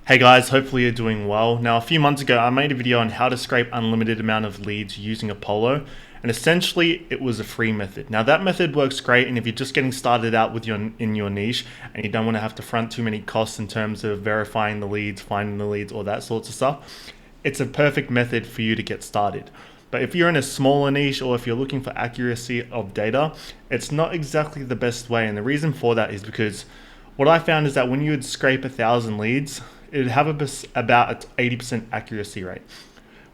Hey guys, hopefully you're doing well. Now, a few months ago, I made a video on how to scrape unlimited amount of leads using Apollo, and essentially it was a free method. Now that method works great, and if you're just getting started out with in your niche and you don't want to have to front too many costs in terms of verifying the leads, finding the leads, all that sorts of stuff, it's a perfect method for you to get started. But if you're in a smaller niche or if you're looking for accuracy of data, it's not exactly the best way. And the reason for that is because what I found is that when you would scrape 1,000 leads, it would have about an 80% accuracy rate.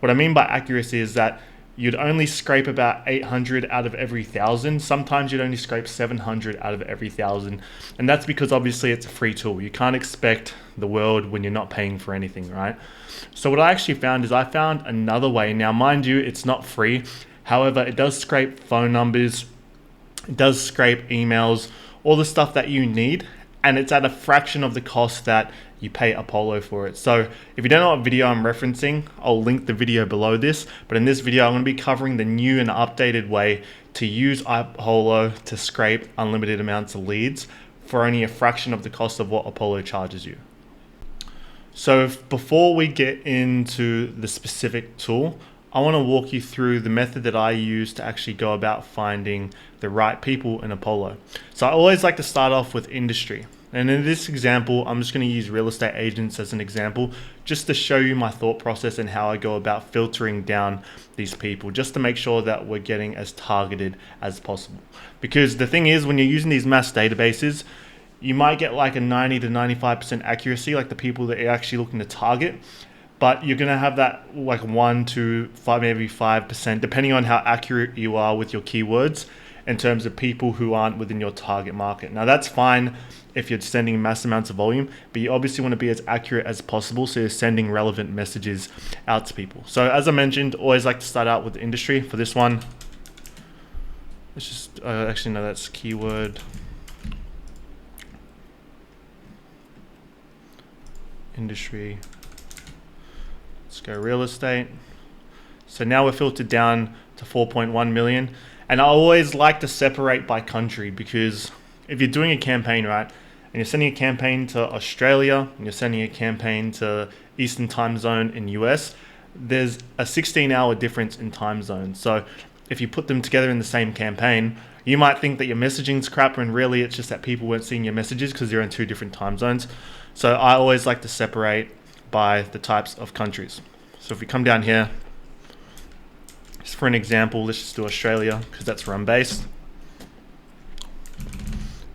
What I mean by accuracy is that you'd only scrape about 800 out of every 1,000. Sometimes you'd only scrape 700 out of every 1,000. And that's because obviously it's a free tool. You can't expect the world when you're not paying for anything, right? So what I actually found is I found another way. Now, mind you, it's not free. However, it does scrape phone numbers. It does scrape emails, all the stuff that you need. And it's at a fraction of the cost that you pay Apollo for it. So if you don't know what video I'm referencing, I'll link the video below this. But in this video, I'm going to be covering the new and updated way to use Apollo to scrape unlimited amounts of leads for only a fraction of the cost of what Apollo charges you. So before we get into the specific tool, I want to walk you through the method that I use to actually go about finding the right people in Apollo. So I always like to start off with industry. And in this example, I'm just going to use real estate agents as an example, just to show you my thought process and how I go about filtering down these people, just to make sure that we're getting as targeted as possible. Because the thing is, when you're using these mass databases, you might get like a 90 to 95% accuracy, like the people that you're actually looking to target. But you're going to have that like 1 to 5, maybe 5%, depending on how accurate you are with your keywords in terms of people who aren't within your target market. Now that's fine if you're sending mass amounts of volume, but you obviously want to be as accurate as possible, so you're sending relevant messages out to people. So as I mentioned, always like to start out with the industry. For this one, let's just, actually no, that's keyword. Industry. Let's go real estate. So now we're filtered down to 4.1 million. And I always like to separate by country, because if you're doing a campaign, right, and you're sending a campaign to Australia and you're sending a campaign to Eastern time zone in US, there's a 16-hour difference in time zone. So if you put them together in the same campaign, you might think that your messaging's crap, when really it's just that people weren't seeing your messages because they're in 2 different time zones. So I always like to separate by the types of countries. So if we come down here, just for an example, let's just do Australia because that's where I'm based.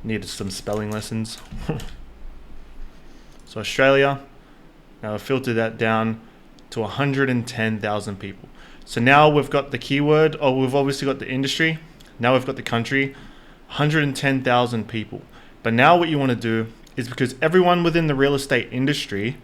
Needed some spelling lessons. So Australia, now I've filtered that down to 110,000 people. So now we've got the keyword, or we've obviously got the industry. Now we've got the country, 110,000 people. But now what you want to do is, because everyone within the real estate industry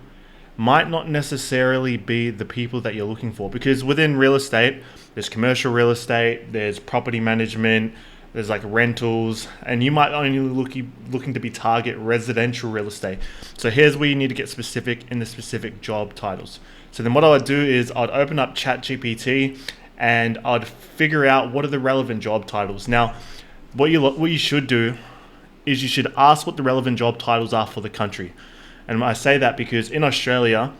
might not necessarily be the people that you're looking for, because within real estate, there's commercial real estate, there's property management, there's like rentals, and you might only looking to be target residential real estate. So here's where you need to get specific in the specific job titles. So then what I would do is I'd open up ChatGPT and I'd figure out what are the relevant job titles. Now, what you should do is you should ask what the relevant job titles are for the country. And I say that because in Australia,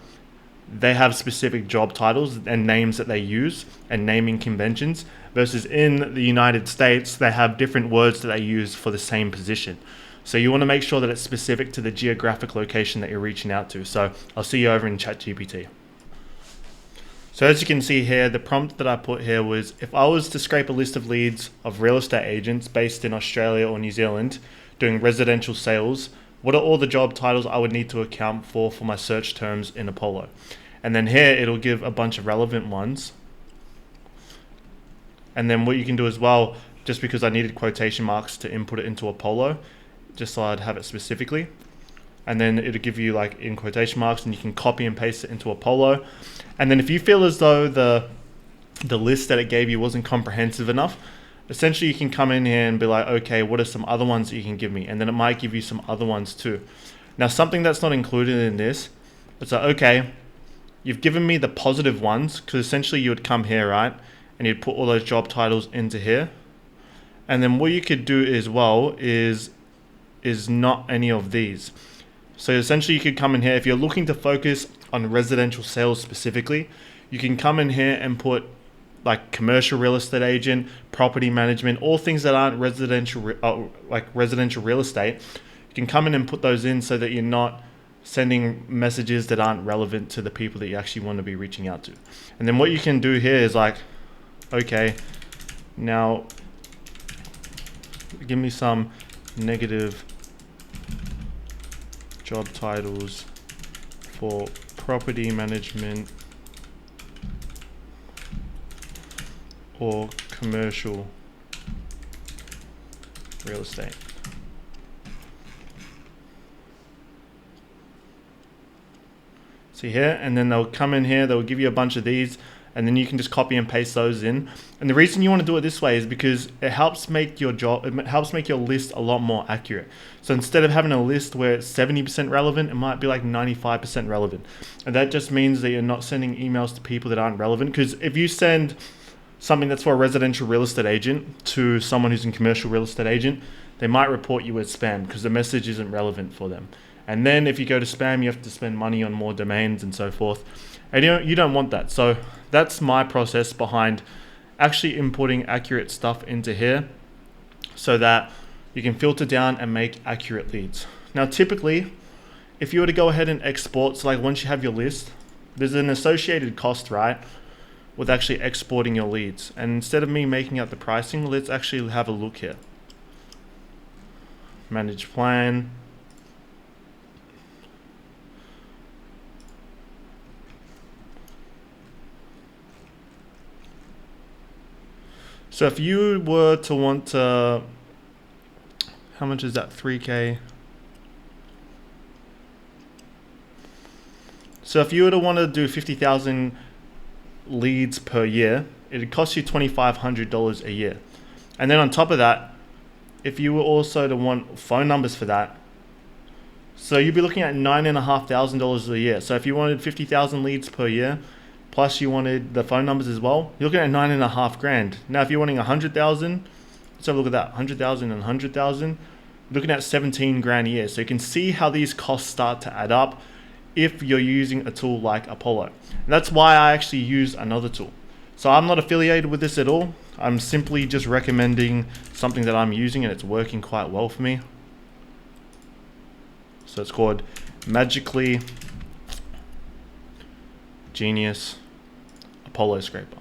they have specific job titles and names that they use and naming conventions, versus in the United States, they have different words that they use for the same position. So you want to make sure that it's specific to the geographic location that you're reaching out to. So I'll see you over in ChatGPT. So as you can see here, the prompt that I put here was, if I was to scrape a list of leads of real estate agents based in Australia or New Zealand doing residential sales, what are all the job titles I would need to account for my search terms in Apollo? And then here, it'll give a bunch of relevant ones. And then what you can do as well, just because I needed quotation marks to input it into Apollo, just so I'd have it specifically. And then it'll give you like in quotation marks, and you can copy and paste it into Apollo. And then if you feel as though the list that it gave you wasn't comprehensive enough, essentially you can come in here and be like, okay, what are some other ones that you can give me? And then it might give you some other ones too. Now, something that's not included in this, it's like, okay, you've given me the positive ones, because essentially you would come here, right? And you'd put all those job titles into here. And then what you could do as well is not any of these. So essentially you could come in here, if you're looking to focus on residential sales specifically, you can come in here and put like commercial real estate agent, property management, all things that aren't residential, like residential real estate. You can come in and put those in so that you're not sending messages that aren't relevant to the people that you actually want to be reaching out to. And then what you can do here is like, okay, now give me some negative job titles for property management or commercial real estate. See here, and then they'll come in here, they'll give you a bunch of these, and then you can just copy and paste those in. And the reason you want to do it this way is because it helps make your list a lot more accurate. So instead of having a list where it's 70% relevant, it might be like 95% relevant. And that just means that you're not sending emails to people that aren't relevant. Because if you send something that's for a residential real estate agent to someone who's a commercial real estate agent, they might report you as spam because the message isn't relevant for them. And then if you go to spam, you have to spend money on more domains and so forth. And you don't want that. So that's my process behind actually importing accurate stuff into here so that you can filter down and make accurate leads. Now, typically, if you were to go ahead and export, so like once you have your list, there's an associated cost, right, with actually exporting your leads. And instead of me making out the pricing, let's actually have a look here. Manage plan. So if you were to want to, how much is that? 3K. So if you were to want to do 50,000 leads per year, it'd cost you $2,500 a year. And then on top of that, if you were also to want phone numbers for that, so you'd be looking at $9,500 a year. So if you wanted 50,000 leads per year, plus you wanted the phone numbers as well, you're looking at $9,500. Now, if you're wanting 100,000, let's have a look at that. 100,000 and 100,000, looking at 17 grand a year. So you can see how these costs start to add up if you're using a tool like Apollo. And that's why I actually use another tool. So I'm not affiliated with this at all. I'm simply just recommending something that I'm using and it's working quite well for me. So it's called Magically Genius Apollo Scraper.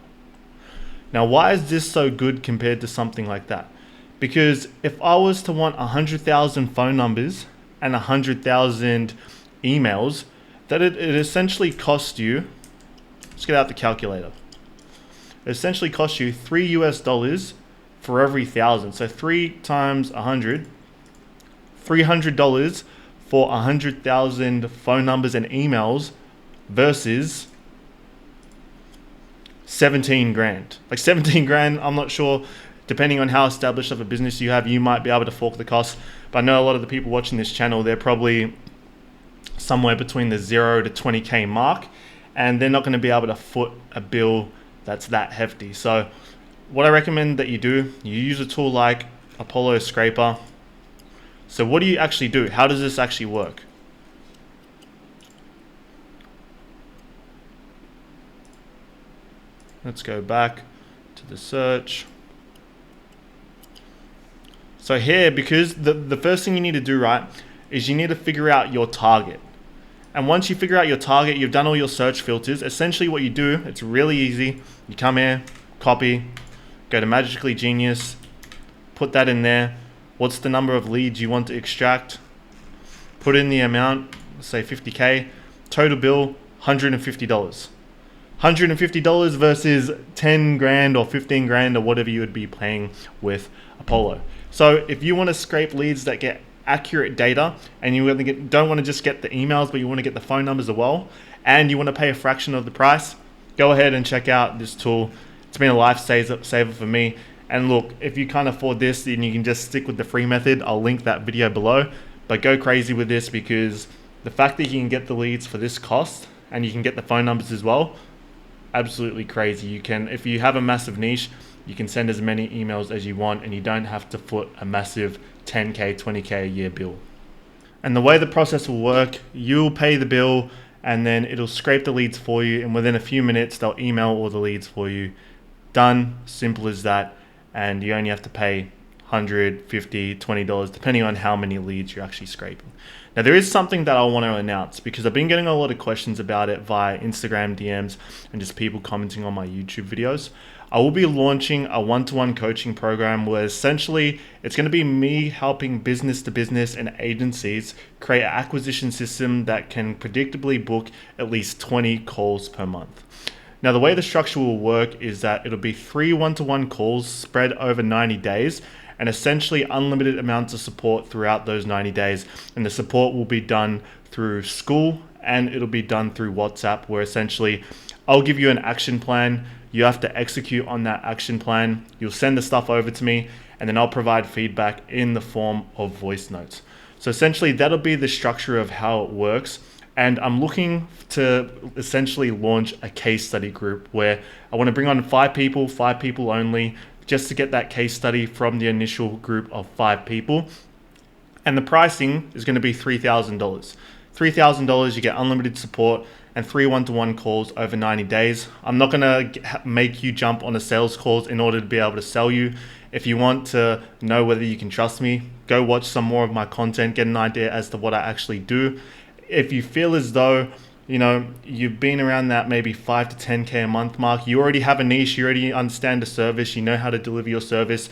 Now, why is this so good compared to something like that? Because if I was to want 100,000 phone numbers and 100,000 emails, that it essentially costs you, let's get out the calculator. It essentially costs you $3 for every 1,000. So 3 times 100, $300 for 100,000 phone numbers and emails versus 17 grand. Like 17 grand, I'm not sure, depending on how established of a business you have, you might be able to fork the cost. But I know a lot of the people watching this channel, they're probably somewhere between the 0 to 20K mark, and they're not going to be able to foot a bill that's that hefty. So what I recommend that you do, you use a tool like Apollo Scraper. So what do you actually do? How does this actually work? Let's go back to the search. So here, because the first thing you need to do, right, is you need to figure out your target. And once you figure out your target, you've done all your search filters. Essentially what you do, it's really easy. You come here, copy, go to Magically Genius, put that in there. What's the number of leads you want to extract? Put in the amount, let's say 50K. Total bill, $150. $150 versus 10 grand or 15 grand or whatever you would be paying with Apollo. So if you want to scrape leads that get accurate data and you don't want to just get the emails, but you want to get the phone numbers as well, and you want to pay a fraction of the price, go ahead and check out this tool. It's been a lifesaver for me. And look, if you can't afford this, then you can just stick with the free method. I'll link that video below. But go crazy with this, because the fact that you can get the leads for this cost and you can get the phone numbers as well, absolutely crazy. You can, if you have a massive niche, you can send as many emails as you want and you don't have to foot a massive 10K, 20K a year bill. And the way the process will work, you'll pay the bill and then it'll scrape the leads for you. And within a few minutes, they'll email all the leads for you. Done, simple as that. And you only have to pay $100, $50, $20, depending on how many leads you're actually scraping. Now, there is something that I want to announce because I've been getting a lot of questions about it via Instagram DMs and just people commenting on my YouTube videos. I will be launching a one-to-one coaching program where essentially it's going to be me helping business to business and agencies create an acquisition system that can predictably book at least 20 calls per month. Now, the way the structure will work is that it'll be 3 one-to-one calls spread over 90 days and essentially unlimited amounts of support throughout those 90 days. And the support will be done through school and it'll be done through WhatsApp, where essentially I'll give you an action plan. You have to execute on that action plan. You'll send the stuff over to me and then I'll provide feedback in the form of voice notes. So essentially that'll be the structure of how it works. And I'm looking to essentially launch a case study group where I want to bring on 5 people only, just to get that case study from the initial group of 5 people. And the pricing is going to be $3,000. $3,000, you get unlimited support and 3 one-to-one calls over 90 days. I'm not going to make you jump on a sales calls in order to be able to sell you. If you want to know whether you can trust me, go watch some more of my content, get an idea as to what I actually do. If you feel as though you've been around that maybe 5 to 10K a month mark, you already have a niche, you already understand the service, you know how to deliver your service,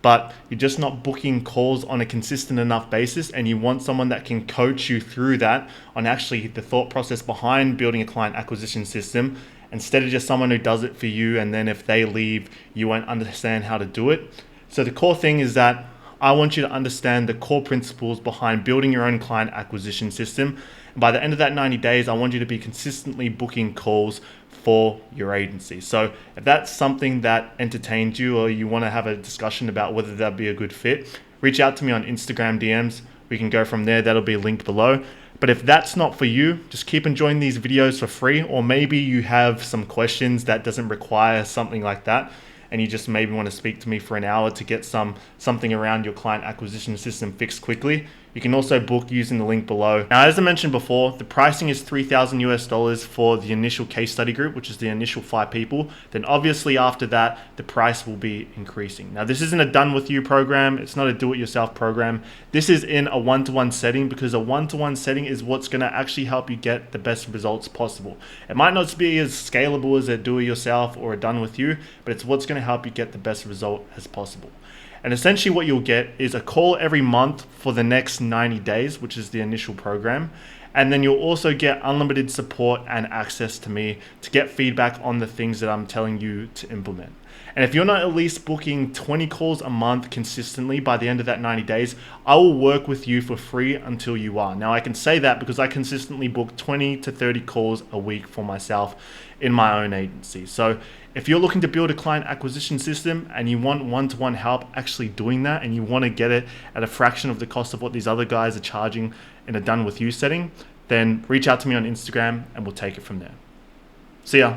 but you're just not booking calls on a consistent enough basis, and you want someone that can coach you through that on actually the thought process behind building a client acquisition system, instead of just someone who does it for you and then if they leave, you won't understand how to do it. So the core thing is that I want you to understand the core principles behind building your own client acquisition system. And by the end of that 90 days, I want you to be consistently booking calls for your agency. So if that's something that entertains you or you want to have a discussion about whether that'd be a good fit, reach out to me on Instagram DMs. We can go from there. That'll be linked below. But if that's not for you, just keep enjoying these videos for free, or maybe you have some questions that doesn't require something like that, and you just maybe want to speak to me for an hour to get something around your client acquisition system fixed quickly, you can also book using the link below. Now, as I mentioned before, the pricing is $3,000 for the initial case study group, which is the initial 5 people. Then obviously after that, the price will be increasing. Now, this isn't a done with you program. It's not a do-it-yourself program. This is in a one-to-one setting, because a one-to-one setting is what's going to actually help you get the best results possible. It might not be as scalable as a do-it-yourself or a done with you, but it's what's going to help you get the best result as possible. And essentially what you'll get is a call every month for the next 90 days, which is the initial program. And then you'll also get unlimited support and access to me to get feedback on the things that I'm telling you to implement. And if you're not at least booking 20 calls a month consistently by the end of that 90 days, I will work with you for free until you are. Now, I can say that because I consistently book 20 to 30 calls a week for myself in my own agency. So if you're looking to build a client acquisition system and you want one-to-one help actually doing that, and you want to get it at a fraction of the cost of what these other guys are charging in a done with you setting, then reach out to me on Instagram and we'll take it from there. See ya.